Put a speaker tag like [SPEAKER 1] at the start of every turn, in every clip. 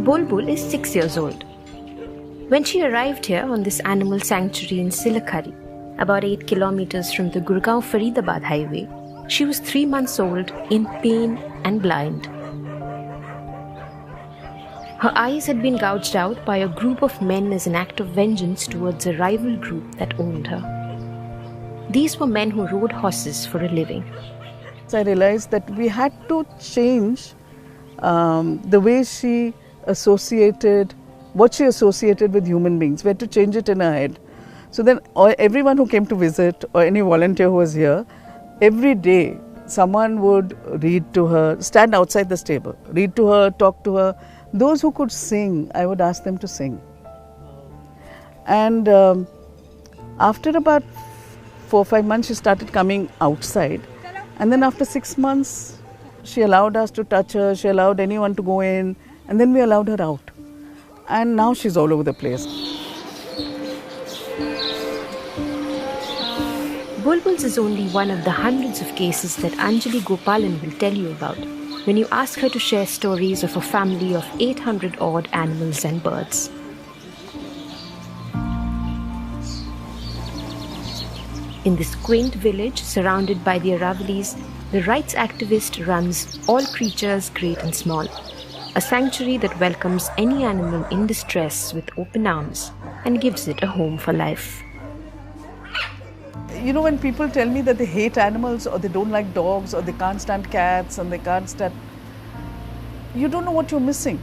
[SPEAKER 1] Bulbul is 6 years old. When she arrived here on this animal sanctuary in Silakhari, about 8 kilometers from the Gurgaon-Faridabad highway, she was 3 months old, in pain and blind. Her eyes had been gouged out by a group of men as an act of vengeance towards a rival group that owned her. These were men who rode horses for a living.
[SPEAKER 2] So I realized that we had to change the way she associated, what she associated with human beings. We had to change it in her head. So then everyone who came to visit or any volunteer who was here, every day someone would read to her, stand outside the stable, read to her, talk to her. Those who could sing, I would ask them to sing. And after about 4 or 5 months, she started coming outside. And then after 6 months, she allowed us to touch her, she allowed anyone to go in, and then we allowed her out. And now she's all over the place.
[SPEAKER 1] Bulbul's is only one of the hundreds of cases that Anjali Gopalan will tell you about when you ask her to share stories of a family of 800 odd animals and birds. In this quaint village surrounded by the Aravalis, the rights activist runs All Creatures Great and Small, a sanctuary that welcomes any animal in distress with open arms and gives it a home for life.
[SPEAKER 2] You know, when people tell me that they hate animals or they don't like dogs or they can't stand cats and they can't stand... You don't know what you're missing.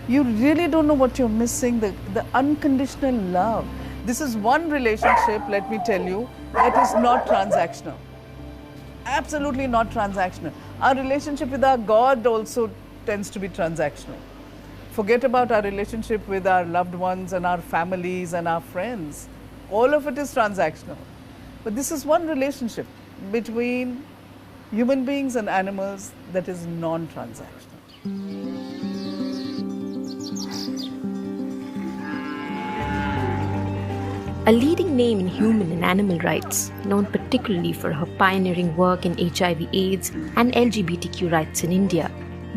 [SPEAKER 2] You really don't know what you're missing, the unconditional love. This is one relationship, let me tell you, that is not transactional. Absolutely not transactional. Our relationship with our God also tends to be transactional. Forget about our relationship with our loved ones and our families and our friends. All of it is transactional. But this is one relationship between human beings and animals that is non-transactional.
[SPEAKER 1] A leading name in human and animal rights, known particularly for her pioneering work in HIV/AIDS and LGBTQ rights in India,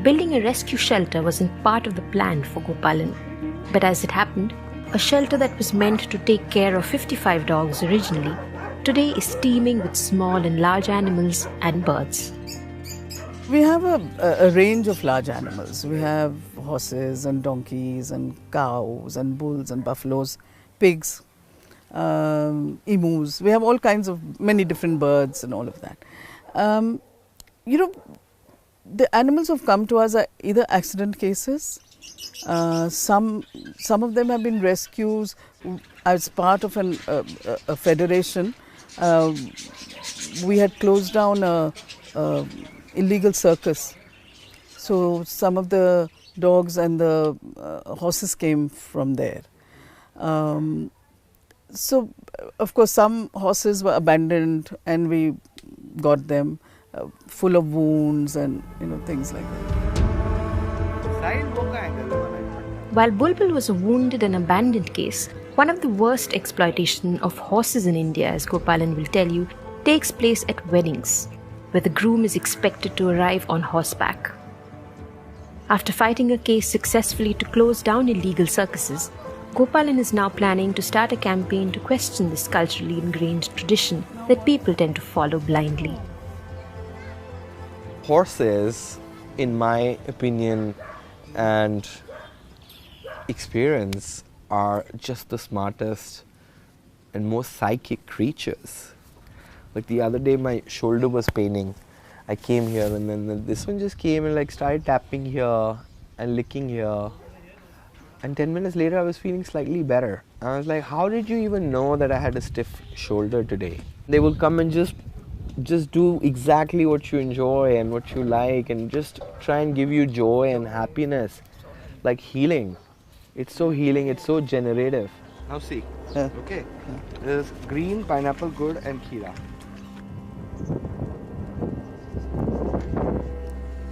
[SPEAKER 1] building a rescue shelter wasn't part of the plan for Gopalan. But as it happened, a shelter that was meant to take care of 55 dogs originally, today is teeming with small and large animals and birds.
[SPEAKER 2] We have a range of large animals. We have horses and donkeys and cows and bulls and buffaloes, pigs, emus. We have all kinds of many different birds and all of that. You know, the animals who have come to us are either accident cases. Some of them have been rescues as part of a federation. We had closed down a illegal circus. So some of the dogs and the horses came from there. So, of course, some horses were abandoned and we got them full of wounds and, you know, things like that.
[SPEAKER 1] While Bulbul was a wounded and abandoned case, one of the worst exploitation of horses in India, as Gopalan will tell you, takes place at weddings, where the groom is expected to arrive on horseback. After fighting a case successfully to close down illegal circuses, Gopalan is now planning to start a campaign to question this culturally ingrained tradition that people tend to follow blindly.
[SPEAKER 3] Horses, in my opinion and experience, are just the smartest and most psychic creatures. Like the other day, my shoulder was paining. I came here and then this one just came and like started tapping here and licking here. And 10 minutes later, I was feeling slightly better. I was like, how did you even know that I had a stiff shoulder today? They will come and just do exactly what you enjoy and what you like and just try and give you joy and happiness, like healing. It's so healing, it's so generative. Now see, okay, there's green, pineapple, good and kheera.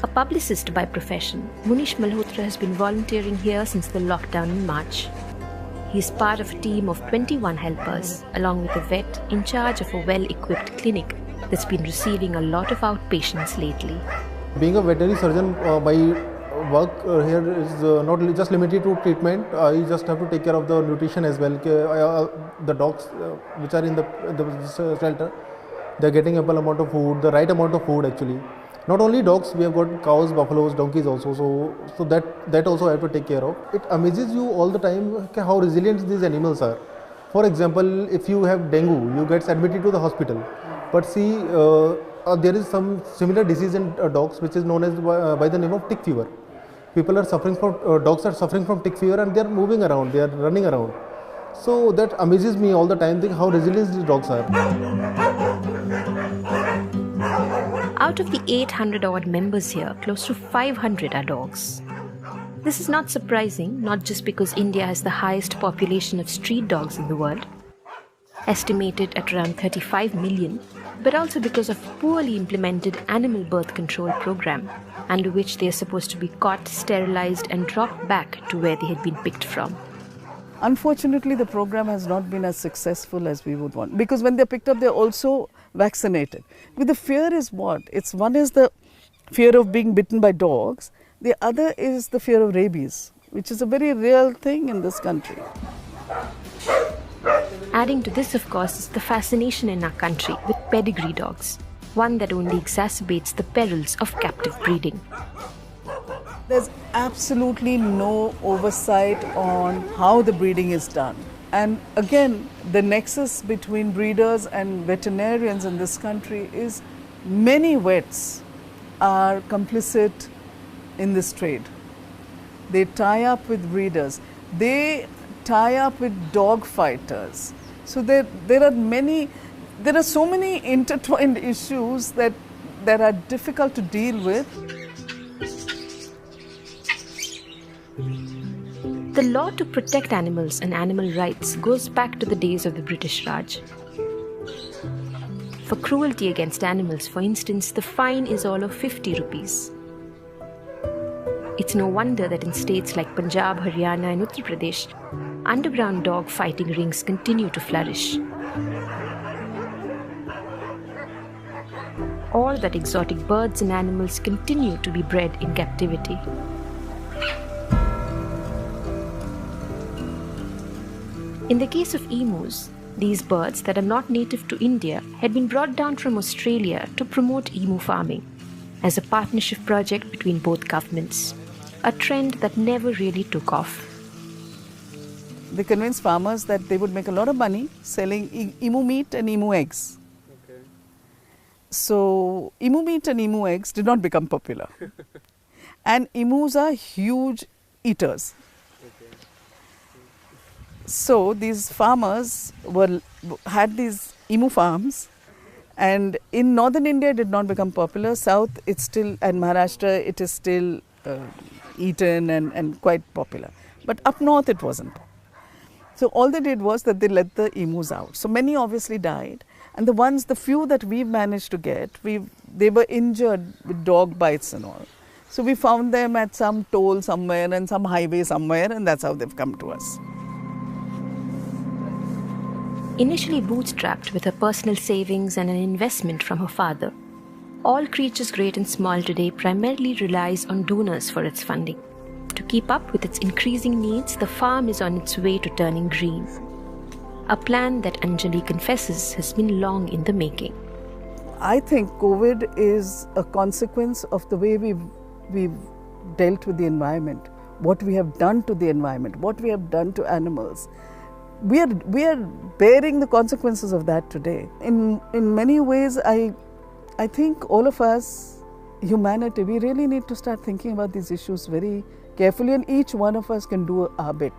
[SPEAKER 1] A publicist by profession, Munish Malhotra has been volunteering here since the lockdown in March. He is part of a team of 21 helpers, along with a vet in charge of a well-equipped clinic that's been receiving a lot of outpatients lately.
[SPEAKER 4] Being a veterinary surgeon by work here is not just limited to treatment. You just have to take care of the nutrition as well. The dogs which are in the shelter, they're getting ample amount of food, the right amount of food actually. Not only dogs, we have got cows, buffaloes, donkeys also. So that also I have to take care of. It amazes you all the time how resilient these animals are. For example, if you have dengue, you get admitted to the hospital. But see, there is some similar disease in dogs which is known as by the name of tick fever. People are suffering from, dogs are suffering from tick fever and they are moving around, they are running around. So that amazes me all the time, how resilient these dogs are.
[SPEAKER 1] Out of the 800 odd members here, close to 500 are dogs. This is not surprising, not just because India has the highest population of street dogs in the world, estimated at around 35 million, but also because of poorly implemented animal birth control program, under which they are supposed to be caught, sterilized and dropped back to where they had been picked from.
[SPEAKER 2] Unfortunately, the program has not been as successful as we would want, because when they're picked up, they're also vaccinated. But the fear is what? One is the fear of being bitten by dogs. The other is the fear of rabies, which is a very real thing in this country.
[SPEAKER 1] Adding to this, of course, is the fascination in our country with pedigree dogs, one that only exacerbates the perils of captive breeding.
[SPEAKER 2] There's absolutely no oversight on how the breeding is done. And again, the nexus between breeders and veterinarians in this country is many vets are complicit in this trade. They tie up with breeders. They tie up with dog fighters. So there are so many intertwined issues that are difficult to deal with.
[SPEAKER 1] The law to protect animals and animal rights goes back to the days of the British Raj. For cruelty against animals, for instance, the fine is all of 50 rupees. It's no wonder that in states like Punjab, Haryana and Uttar Pradesh, underground dog fighting rings continue to flourish. Or that exotic birds and animals continue to be bred in captivity. In the case of emus, these birds that are not native to India had been brought down from Australia to promote emu farming as a partnership project between both governments, a trend that never really took off.
[SPEAKER 2] They convinced farmers that they would make a lot of money selling emu meat and emu eggs. Okay. So emu meat and emu eggs did not become popular. And emus are huge eaters. Okay. So these farmers had these emu farms, and in northern India it did not become popular. South, it's still, and Maharashtra, it is still eaten and quite popular. But up north it wasn't. So all they did was that they let the emus out. So many obviously died, and the few that we managed to get, they were injured with dog bites and all. So we found them at some toll somewhere and some highway somewhere, and that's how they've come to us.
[SPEAKER 1] Initially bootstrapped with her personal savings and an investment from her father, All Creatures Great and Small today primarily relies on donors for its funding. To keep up with its increasing needs, the farm is on its way to turning green. A plan that Anjali confesses has been long in the making.
[SPEAKER 2] I think COVID is a consequence of the way we've dealt with the environment, what we have done to the environment, what we have done to animals. We are bearing the consequences of that today. In many ways, I think all of us, humanity, we really need to start thinking about these issues very carefully, and each one of us can do our bit.